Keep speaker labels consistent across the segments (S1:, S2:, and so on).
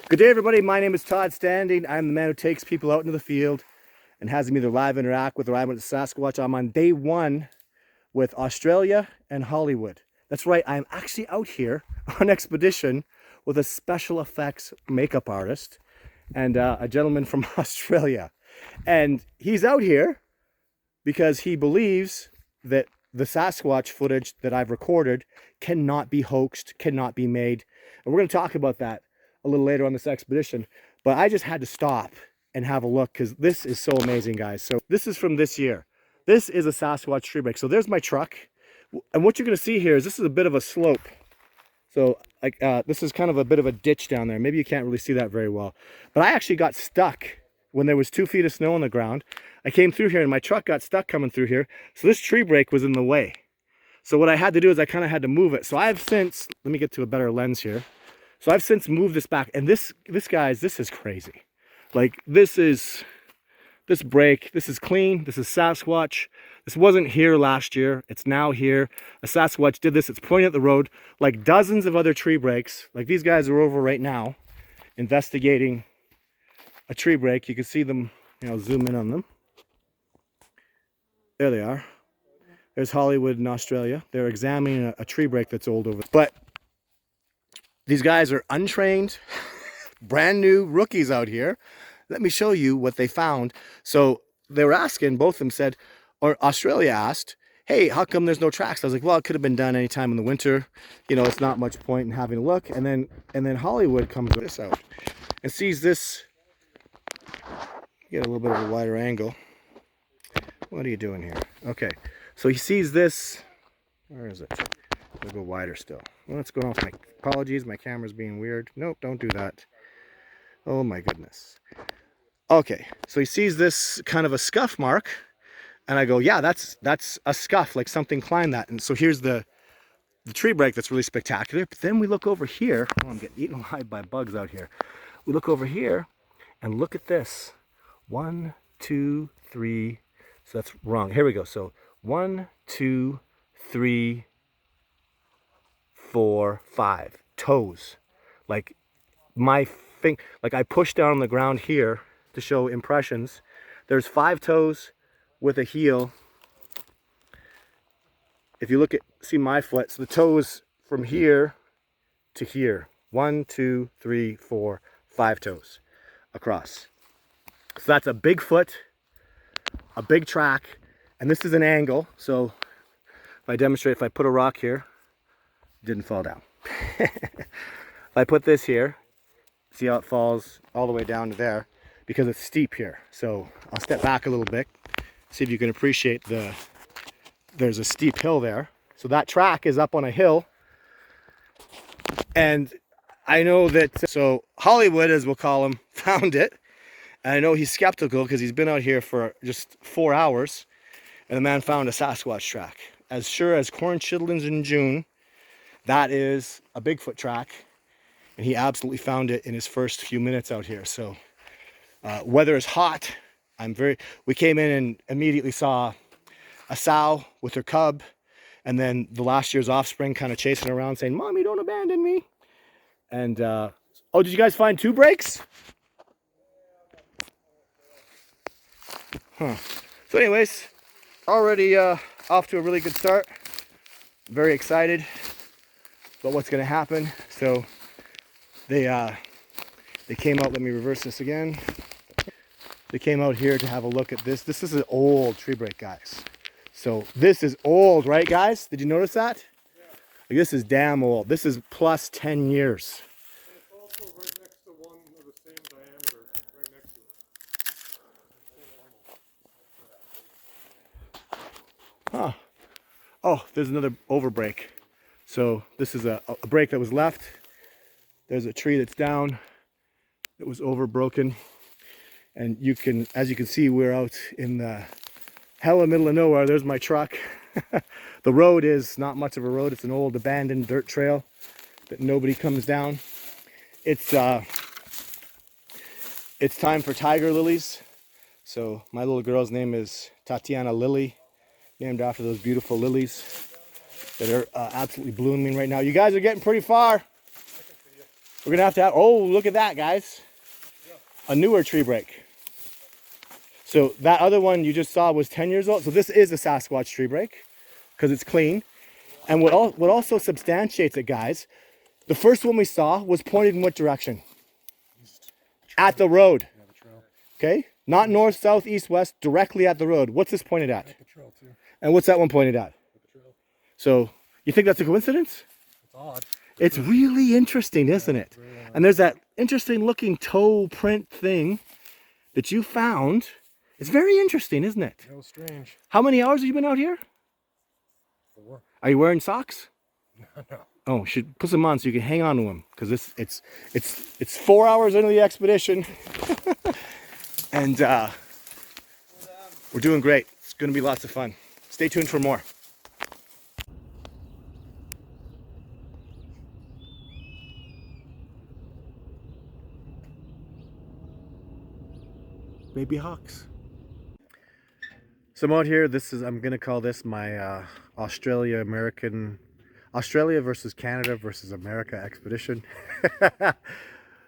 S1: Good day, everybody. My name is Todd Standing. I'm the man who takes people out into the field and has them either live interact with or I went to Sasquatch. I'm on day one with Australia and Hollywood. That's right, I'm actually out here on expedition with a special effects makeup artist and a gentleman from Australia. And he's out here because he believes that the Sasquatch footage that I've recorded cannot be hoaxed, cannot be made. And we're going to talk about that a little later on this expedition. But I just had to stop and have a look because this is so amazing, guys. So this is from this year. This is a Sasquatch tree break. So there's my truck. And what you're going to see here is this is a bit of a slope. So this is kind of a bit of a ditch down there. Maybe you can't really see that very well. But I actually got stuck when there was 2 feet of snow on the ground. I came through here and my truck got stuck coming through here. So this tree break was in the way. So what I had to do is I kind of had to move it. So I've since, let me get to a better lens here. So I've since moved this back, and this guys, this is crazy. Like this break, this is clean. This is Sasquatch. This wasn't here last year. It's now here. A Sasquatch did this. It's pointing at the road. Like dozens of other tree breaks. Like these guys are over right now investigating a tree break. You can see them, you know, zoom in on them. There they are. There's Hollywood in Australia. They're examining a tree break that's old over. But these guys are untrained, brand new rookies out here. Let me show you what they found. So they were asking, both of them said, or Australia asked, hey, how come there's no tracks? I was like, well, it could have been done anytime in the winter. You know, it's not much point in having a look. And then Hollywood comes with this out and sees this. Get a little bit of a wider angle. What are you doing here? Okay, so he sees this. Where is it? We'll go wider still. Well, what's going on with my apologies? My camera's being weird. Nope, don't do that. Oh my goodness. Okay, so he sees this kind of a scuff mark, and I go, yeah, that's a scuff, like something climbed that. And so here's the tree break that's really spectacular. But then we look over here. Oh, I'm getting eaten alive by bugs out here. We look over here and look at this. 1, 2, 3. So that's wrong. Here we go. So 1, 2, 3, 4, 5 toes. Like my like I pushed down on the ground here to show impressions. There's 5 toes with a heel. If you look at, see my foot, so the toes from here to here. 1, 2, 3, 4, 5 toes across. So that's a big foot, a big track, and this is an angle. So if I demonstrate, if I put a rock here, didn't fall down. If I put this here, see how it falls all the way down to there because it's steep here. So I'll step back a little bit, see if you can appreciate there's a steep hill there. So that track is up on a hill. And I know that, so Hollywood, as we'll call him, found it. And I know he's skeptical because he's been out here for just 4 hours. And the man found a Sasquatch track. As sure as corn chitlins in June, that is a Bigfoot track. And he absolutely found it in his first few minutes out here. So weather is hot. We came in and immediately saw a sow with her cub. And then the last year's offspring kind of chasing around saying, Mommy, don't abandon me. And, oh, did you guys find 2 breaks? Huh. So anyways, already off to a really good start. Very excited about what's going to happen. So they came out, let me reverse this again. They came out here to have a look at this. This is an old tree break, guys. So this is old, right guys? Did you notice that? Yeah. Like, this is damn old. This is plus 10 years.
S2: And it's also right next to one of the same diameter, right next to it.
S1: Huh. Oh, there's another overbreak. So this is a break that was left. There's a tree that's down. It was overbroken. And you can, as you can see, we're out in the hell in the middle of nowhere. There's my truck. The road is not much of a road. It's an old abandoned dirt trail that nobody comes down. It's time for tiger lilies. So my little girl's name is Tatiana Lily, named after those beautiful lilies that are absolutely blooming right now. You guys are getting pretty far. We're gonna have to have, oh, look at that, guys. A newer tree break. So that other one you just saw was 10 years old. So this is a Sasquatch tree break because it's clean. And what also substantiates it, guys, the first one we saw was pointed in what direction? At the road.
S2: Yeah, the trail.
S1: Okay? Not north, south, east, west, directly at the road. What's this pointed at?
S2: At the trail too.
S1: And what's that one pointed at?
S2: At the trail.
S1: So you think that's a coincidence?
S2: It's odd.
S1: It's really interesting, isn't it? And there's that interesting looking toe print thing that you found. It's very interesting, isn't it?
S2: It was strange.
S1: How many hours have you been out here?
S2: 4.
S1: Are you wearing socks?
S2: No.
S1: Oh, should put some on so you can hang on to them, because it's 4 hours into the expedition, and we're doing great. It's going to be lots of fun. Stay tuned for more. Baby hawks. So I'm out here. I'm going to call this my Australia versus Canada versus America expedition.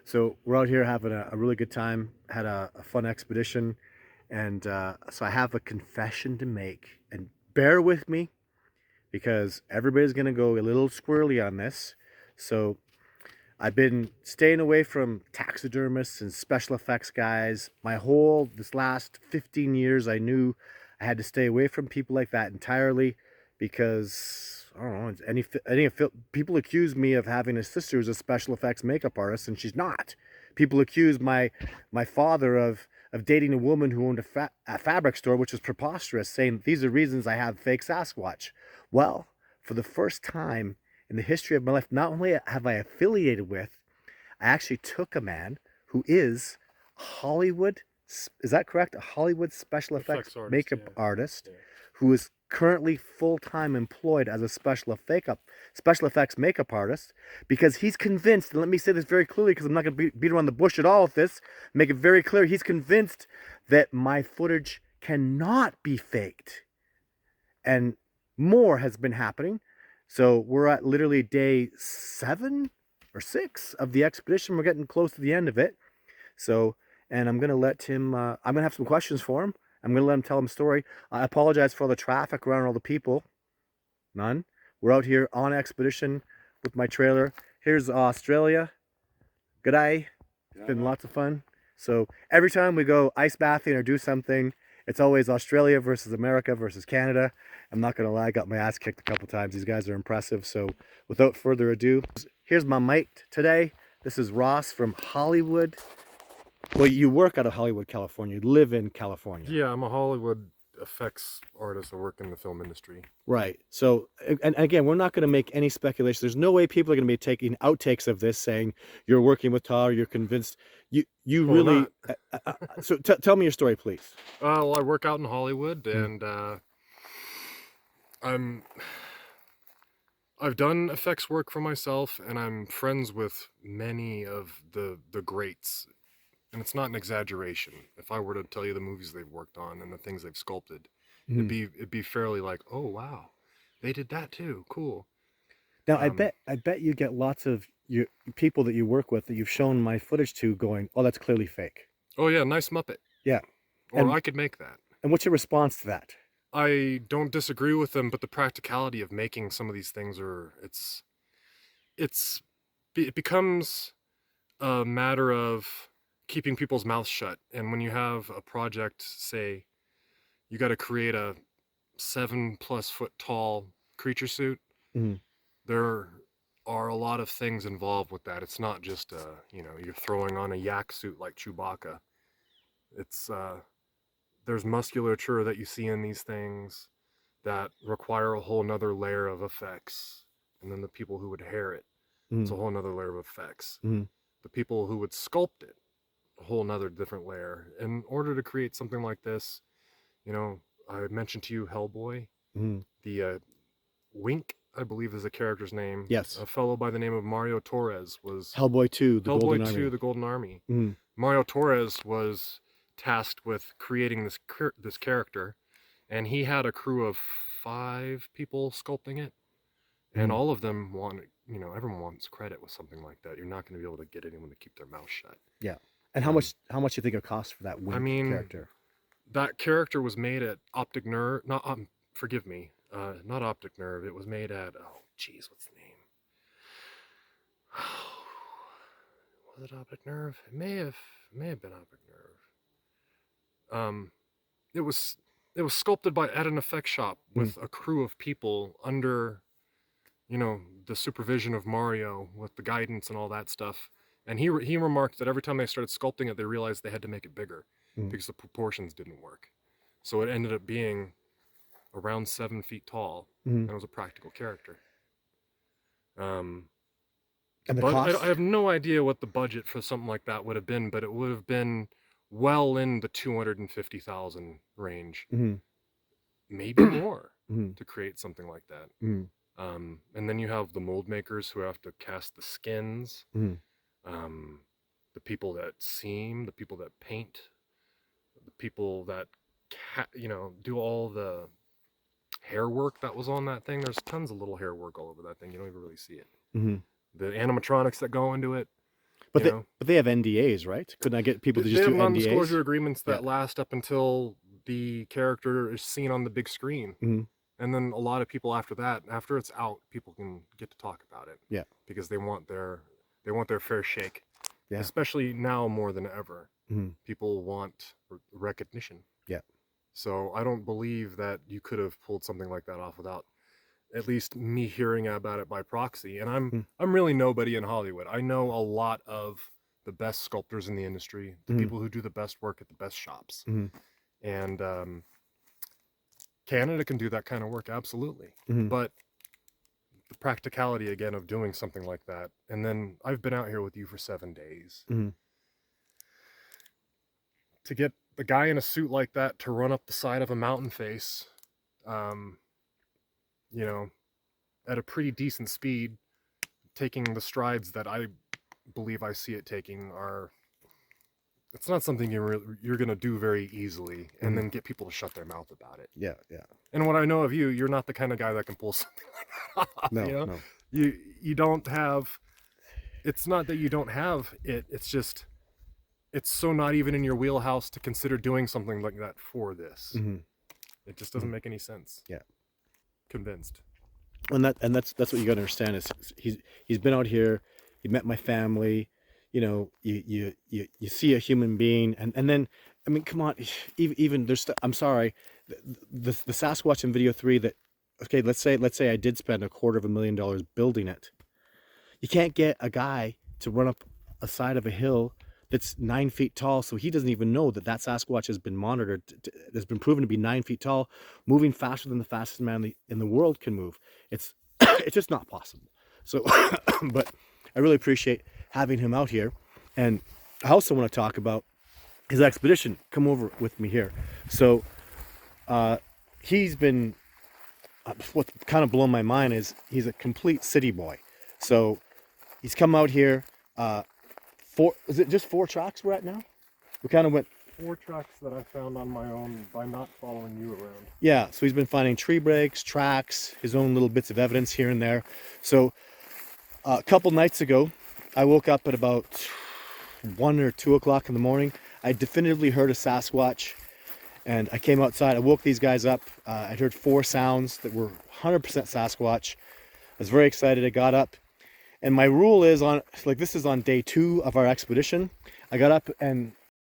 S1: So we're out here having a really good time, had a fun expedition, and so I have a confession to make, and bear with me because everybody's gonna go a little squirrely on this. So I've been staying away from taxidermists and special effects guys. This last 15 years, I knew I had to stay away from people like that entirely, because I don't know, people accuse me of having a sister who's a special effects makeup artist, and she's not. People accuse my father of dating a woman who owned a fabric store, which is preposterous, saying these are reasons I have fake Sasquatch. Well, for the first time in the history of my life, not only have I affiliated with, I actually took a man who is Hollywood, is that correct? A Hollywood special effects
S2: artist,
S1: makeup
S2: yeah.
S1: artist,
S2: Yeah.
S1: who is currently full-time employed as a special effects makeup artist, because he's convinced, and let me say this very clearly because I'm not going to beat around the bush at all with this, make it very clear, he's convinced that my footage cannot be faked. And more has been happening. So we're at literally day 7 or 6 of the expedition. We're getting close to the end of it. So, and I'm going to let him, I'm going to have some questions for him. I'm going to let him tell him a story. I apologize for all the traffic around, all the people. None. We're out here on expedition with my trailer. Here's Australia. G'day. It's been lots of fun. So every time we go ice bathing or do something, it's always Australia versus America versus Canada. I'm not going to lie, I got my ass kicked a couple times. These guys are impressive. So without further ado, here's my mate today. This is Ross from Hollywood. Well, you work out of Hollywood, California. You live in California.
S2: Yeah, I'm a Hollywood effects artist. I work in the film industry.
S1: Right. So, and again, we're not going to make any speculation. There's no way people are going to be taking outtakes of this saying you're working with Todd or you're convinced. You
S2: Well,
S1: really. So tell me your story, please.
S2: Well, I work out in Hollywood, and I've done effects work for myself, and I'm friends with many of the greats. And it's not an exaggeration. If I were to tell you the movies they've worked on and the things they've sculpted, it'd be fairly like, oh wow, they did that too. Cool.
S1: Now I bet you get lots of your people that you work with that you've shown my footage to going, oh, that's clearly fake.
S2: Oh yeah, nice Muppet.
S1: Yeah.
S2: Or I could make that.
S1: And what's your response to that?
S2: I don't disagree with them, but the practicality of making some of these things it becomes a matter of keeping people's mouths shut. And when you have a project, say you got to create a 7+ foot tall creature suit, there are a lot of things involved with that. It's not just you're throwing on a yak suit like Chewbacca. It's there's musculature that you see in these things that require a whole nother layer of effects, and then the people who would hair it, it's a whole nother layer of effects. The people who would sculpt it, a whole nother different layer. In order to create something like this, I mentioned to you Hellboy, the Wink, I believe is the character's name.
S1: Yes.
S2: A fellow by the name of Mario Torres was
S1: Hellboy 2, the Golden Army.
S2: Hellboy 2, the Golden Army. Mario Torres was tasked with creating this character, and he had a crew of 5 people sculpting it, and all of them everyone wants credit with something like that. You're not going to be able to get anyone to keep their mouth shut.
S1: Yeah. And how much do you think it costs for that winged character?
S2: That character was made at Optic Nerve. Forgive me. Not Optic Nerve. It was made at, oh, geez, what's the name? Was it Optic Nerve? It may have been Optic Nerve. It was sculpted at an effect shop with a crew of people under, the supervision of Mario with the guidance and all that stuff. And he remarked that every time they started sculpting it, they realized they had to make it bigger because the proportions didn't work. So it ended up being around 7 feet tall, and it was a practical character.
S1: And the
S2: But
S1: cost?
S2: I have no idea what the budget for something like that would have been, but it would have been well in the $250,000 range, maybe more, to create something like that. And then you have the mold makers who have to cast the skins, the people that seam, the people that paint, the people that do all the hair work that was on that thing. There's tons of little hair work all over that thing. You don't even really see it. The animatronics that go into it.
S1: But they have NDAs, right? Couldn't I get people to just do NDAs?
S2: They have non-disclosure agreements that last up until the character is seen on the big screen. And then a lot of people after that, after it's out, people can get to talk about it. Yeah. Because they want their fair shake. Yeah. Especially now more than ever. People want recognition. Yeah. So I don't believe that you could have pulled something like that off without at least me hearing about it by proxy. And I'm really nobody in Hollywood. I know a lot of the best sculptors in the industry, the people who do the best work at the best shops. And Canada can do that kind of work, absolutely. But the practicality, again, of doing something like that. And then I've been out here with you for 7 days. To get the guy in a suit like that to run up the side of a mountain face, at a pretty decent speed, taking the strides that I believe I see it taking it's not something you're going to do very easily and then get people to shut their mouth about it. Yeah, yeah. And what I know of you, you're not the kind of guy that can pull something like that off. No. You don't have, it's not that you don't have it, it's just, it's so not even in your wheelhouse to consider doing something like that for this. It just doesn't make any sense. Yeah. Convinced.
S1: And that's what you got to understand is he's been out here, he met my family, you see a human being, and then, I mean, come on, even there's, I'm sorry, the Sasquatch in video 3 that, okay, let's say I did spend $250,000 building it. You can't get a guy to run up a side of a hill that's 9 feet tall, so he doesn't even know that Sasquatch has been monitored, has been proven to be 9 feet tall, moving faster than the fastest man in the world can move. It's just not possible. So, but I really appreciate having him out here, and I also want to talk about his expedition. Come over with me here. So, he's been, what's kind of blown my mind is he's a complete city boy. So, he's come out here. Is it just 4 tracks we're at now? We kind of went
S2: 4 tracks that I found on my own by not following you around.
S1: Yeah, so he's been finding tree breaks, tracks, his own little bits of evidence here and there. So a couple nights ago, I woke up at about 1 or 2 o'clock in the morning. I definitively heard a Sasquatch, and I came outside. I woke these guys up. I heard 4 sounds that were 100% Sasquatch. I was very excited. I got up. And my rule is this is on day 2 of our expedition. I got up and